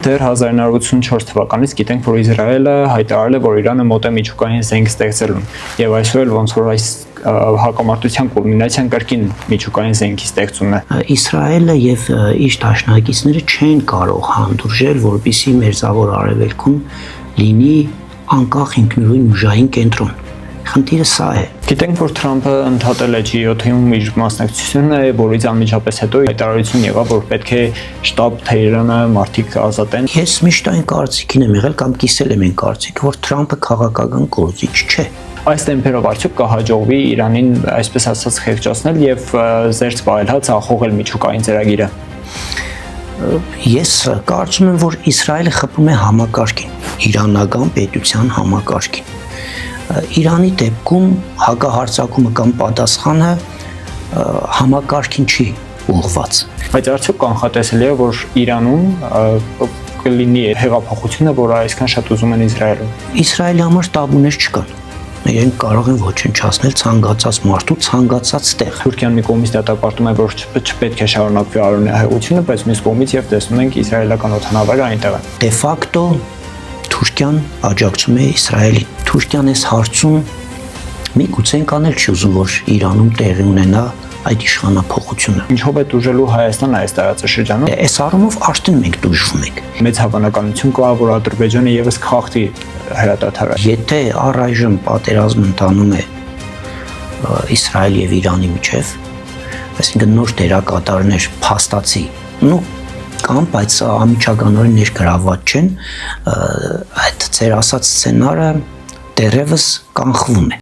Դեռ 1984 թվականից գիտենք, որ Իսրայելը հայտարարել է, որ Իրանը մոտ է միջուկային զենք ստեղծելուն, եւ այսօր էլ ոնց որ այս հակամարտության կուլմինացիան կրկին միջուկային զենքի ստեղծումն է։ Իսրայելը եւ իր դաշնակիցները չեն կարող հանդուրժել, որպեսզի Մերձավոր Արևելքում լինի անկախ ինքնուրույն ուժային կենտրոն։ Խնդիրը սա է։ Գիտենք, որ Թրամփը ընդհատել է G7-ում իր մասնակցությունը, որից անմիջապես հետո հայտարարություն եղավ, որ պետք է շտաբ Թեհրանը մարդիկ ազատեն։ Ես միշտ այն կարծիքին եմ եղել կամ կիսել եմ այն կարծիքը, որ Թրամփը քաղաքական գործիչ չէ։ Այս տեմպերով արդյոք կհաջողվի Իրանին, այսպես ասած, խեղճացնել եւ զերծ պահել, ցախողել միջուկային ծրագիրը։ Ես կարծում եմ, որ Իսրայելը խփում է համակարգին, իրանական պետության համակարգին։ Իրանի դեպքում հակահարձակումը կամ պատասխանը համակարգին չի ուղղված։ Բայց արդյոք կանխատեսելի է, որ Իրանում կլինի հեղափոխությունը, որը այսքան շատ ուզում են Իսրայելում։ Իսրայելի համար տաբուներ չկան։ Իրենք կարող են ոչնչացնել ցանկացած մարդու ցանկացած տեղ։ Թուրքիան մի կողմից դատապարտում է, որ չպետք է շարունակվի արյունահեղությունը, բայց մյուս կողմից եւ տեսնում ենք իսրայելական օդանավերը այնտեղ են։ Դե ֆակտո Թուրքիան աջակցում է Իսրայելին։ Թուրքիան այս հարցում միգուցե անել չի ուզում, որ Իրանում տեղի ունենա այդ իշխանափոխությունը։ Ինչով է դժելու Հայաստանը այս տարածաշրջանում։ Այս առումով արդեն մենք դժվում ենք։ Մեծ հավանականություն կա, որ Ադրբեջանը եւս քաղաքի հրադադարը։ Եթե առայժմ պատերազմ ընթանում է Իսրայել եւ Իրանի միջև, այսինքն նոր դերակատարներ փաստացի, կամ բայց ամիջականորեն ներգրավված չեն, այդ ձեր ասած սցենարը դեռևս կանխվում է։